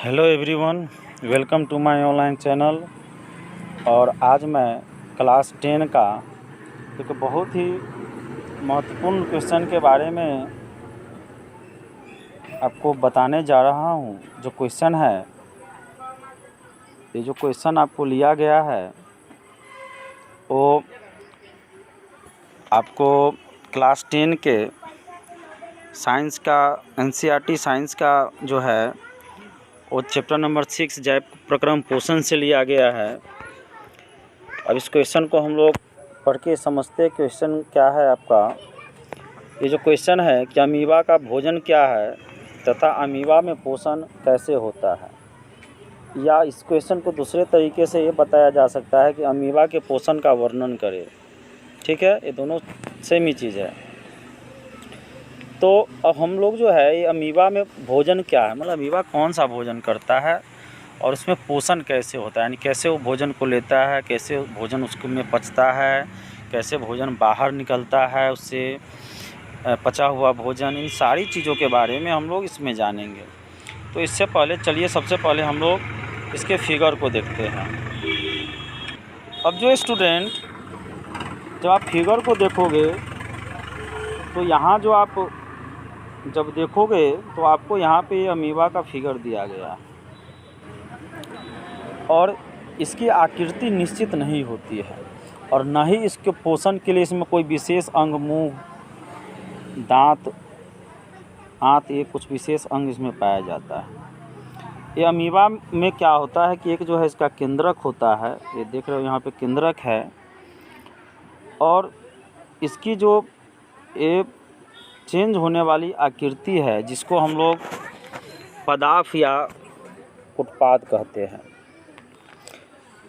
Hello everyone, welcome to my online channel. और आज मैं क्लास 10 का एक बहुत ही महत्वपूर्ण क्वेश्चन के बारे में आपको बताने जा रहा हूं। जो क्वेश्चन है, ये जो क्वेश्चन आपको लिया गया है वो आपको क्लास 10 के साइंस का एनसीईआरटी साइंस का जो है वो चैप्टर नंबर 6 जैव प्रक्रम पोषण से लिया गया है। अब इस क्वेश्चन को हम लोग पढ़ के समझते हैं। क्वेश्चन क्या है आपका? ये जो क्वेश्चन है कि अमीबा का भोजन क्या है तथा अमीबा में पोषण कैसे होता है, या इस क्वेश्चन को दूसरे तरीके से ये बताया जा सकता है कि अमीबा के पोषण का वर्णन करें। ठीक है, ये दोनों सेम ही चीज़ है। तो अब हम लोग जो है ये अमीबा में भोजन क्या है, मतलब अमीबा कौन सा भोजन करता है और उसमें पोषण कैसे होता है, यानी कैसे वो भोजन को लेता है, कैसे भोजन उसको में पचता है, कैसे भोजन बाहर निकलता है उससे पचा हुआ भोजन, इन सारी चीज़ों के बारे में हम लोग इसमें जानेंगे। तो इससे पहले चलिए सबसे पहले हम लोग इसके फिगर को देखते हैं। अब जो स्टूडेंट, जब आप फिगर को देखोगे तो यहाँ जो आप जब देखोगे तो आपको यहाँ पे अमीबा का फिगर दिया गया है और इसकी आकृति निश्चित नहीं होती है और न ही इसके पोषण के लिए इसमें कोई विशेष अंग, मुंह, दांत, आंत, ये कुछ विशेष अंग इसमें पाया जाता है। ये अमीबा में क्या होता है कि एक जो है इसका केंद्रक होता है, ये देख रहे हो यहाँ पे केंद्रक है, और इसकी जो ये चेंज होने वाली आकृति है जिसको हम लोग पदार्थ या उत्पाद कहते हैं।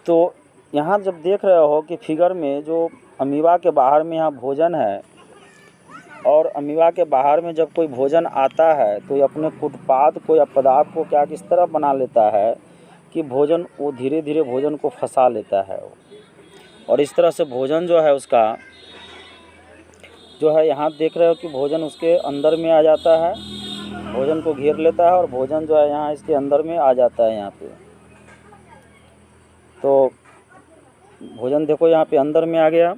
तो यहाँ जब देख रहे हो कि फिगर में जो अमीबा के बाहर में यहाँ भोजन है और अमीबा के बाहर में जब कोई भोजन आता है तो ये अपने उत्पाद को या पदार्थ को क्या किस तरह बना लेता है कि भोजन वो धीरे धीरे भोजन को फंसा लेता है और इस तरह से भोजन जो है उसका जो है, यहाँ देख रहे हो कि भोजन उसके अंदर में आ जाता है, भोजन को घेर लेता है और भोजन जो है यहाँ इसके अंदर में आ जाता है। यहाँ पे तो भोजन देखो यहाँ पे अंदर में आ गया,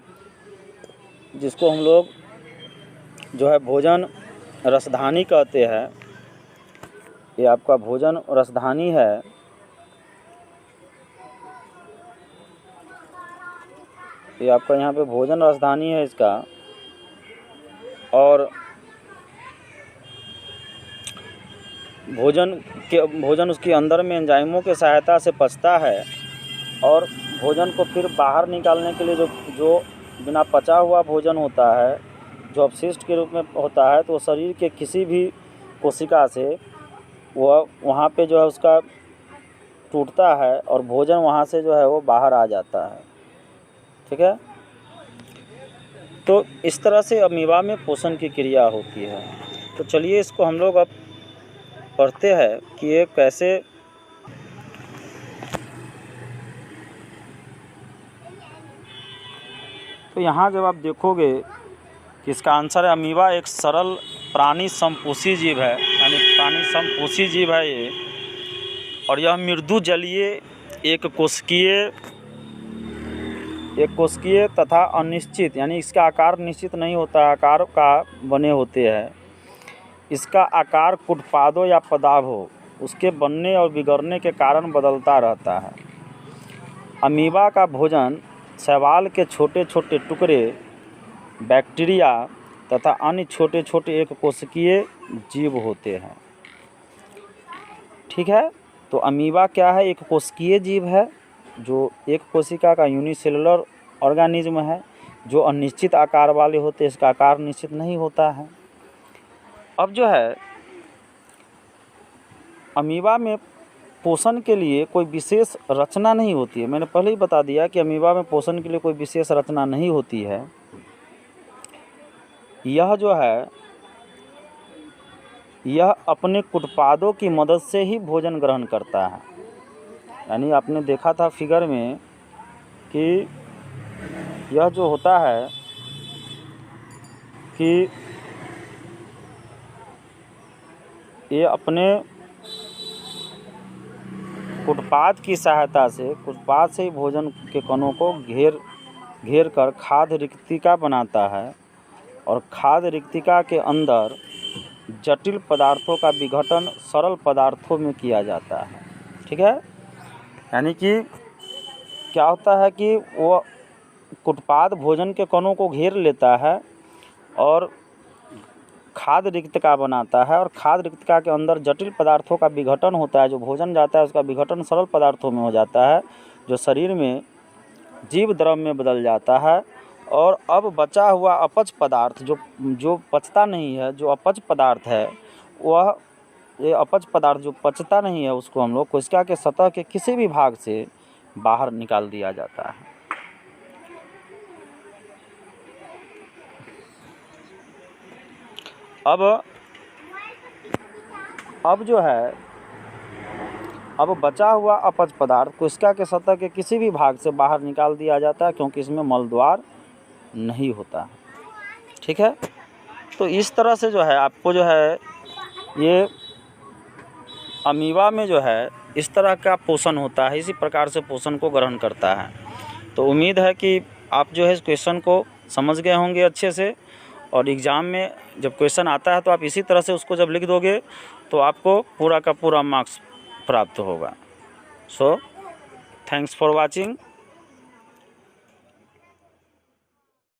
जिसको हम लोग जो है भोजन रसधानी कहते हैं। ये आपका भोजन रसधानी है। ये आपका यहाँ पे भोजन रसधानी है इसका, और भोजन उसके अंदर में एंजाइमों के सहायता से पचता है और भोजन को फिर बाहर निकालने के लिए जो बिना पचा हुआ भोजन होता है, जो अपशिष्ट के रूप में होता है, तो शरीर के किसी भी कोशिका से वह वहाँ पे जो है उसका टूटता है और भोजन वहाँ से जो है वो बाहर आ जाता है। ठीक है, तो इस तरह से अमीबा में पोषण की क्रिया होती है। तो चलिए इसको हम लोग अब पढ़ते हैं कि ये कैसे। तो यहाँ जब आप देखोगे कि इसका आंसर है अमीबा एक सरल प्राणी समपोषी जीव है, यानी प्राणी समपोषी जीव है ये, और यह मृदु जलीय एक कोशिकीय तथा अनिश्चित, यानी इसका आकार निश्चित नहीं होता, आकार का बने होते हैं। इसका आकार उत्पादों या पदार्थ हो उसके बनने और बिगड़ने के कारण बदलता रहता है। अमीबा का भोजन शैवाल के छोटे छोटे टुकड़े, बैक्टीरिया तथा अन्य छोटे छोटे एक कोशिकीय जीव होते हैं। ठीक है, तो अमीबा क्या है? एक कोशिकीय जीव है जो एक कोशिका का यूनिसेलुलर ऑर्गेनिज्म है, जो अनिश्चित आकार वाले होते हैं। इसका आकार निश्चित नहीं होता है। अब जो है अमीबा में पोषण के लिए कोई विशेष रचना नहीं होती है। मैंने पहले ही बता दिया कि अमीबा में पोषण के लिए कोई विशेष रचना नहीं होती है। यह जो है यह अपने उत्पादों की मदद से ही भोजन ग्रहण करता है। यानी आपने देखा था फिगर में कि यह जो होता है कि ये अपने कुटपाद की सहायता से कुटपाद से ही भोजन के कणों को घेर कर खाद्य रिक्तिका बनाता है और खाद्य रिक्तिका के अंदर जटिल पदार्थों का विघटन सरल पदार्थों में किया जाता है। ठीक है, यानी कि क्या होता है कि वो कुटपाद भोजन के कणों को घेर लेता है और खाद्य रिक्तिका बनाता है और खाद्य रिक्तिका के अंदर जटिल पदार्थों का विघटन होता है। जो भोजन जाता है उसका विघटन सरल पदार्थों में हो जाता है, जो शरीर में जीव द्रव में बदल जाता है। और अब बचा हुआ अपच पदार्थ जो पचता नहीं है, जो अपच पदार्थ है, वह ये अपच पदार्थ जो पचता नहीं है उसको हम लोग कोशिका के सतह के किसी भी भाग से बाहर निकाल दिया जाता है। अब जो है अब बचा हुआ अपच पदार्थ कोशिका के सतह के किसी भी भाग से बाहर निकाल दिया जाता है, क्योंकि इसमें मल द्वार नहीं होता। ठीक है, तो इस तरह से जो है आपको जो है ये अमीबा में जो है इस तरह का पोषण होता है, इसी प्रकार से पोषण को ग्रहण करता है। तो उम्मीद है कि आप जो है इस क्वेश्चन को समझ गए होंगे अच्छे से, और एग्ज़ाम में जब क्वेश्चन आता है तो आप इसी तरह से उसको जब लिख दोगे तो आपको पूरा का पूरा मार्क्स प्राप्त होगा। So thanks for watching.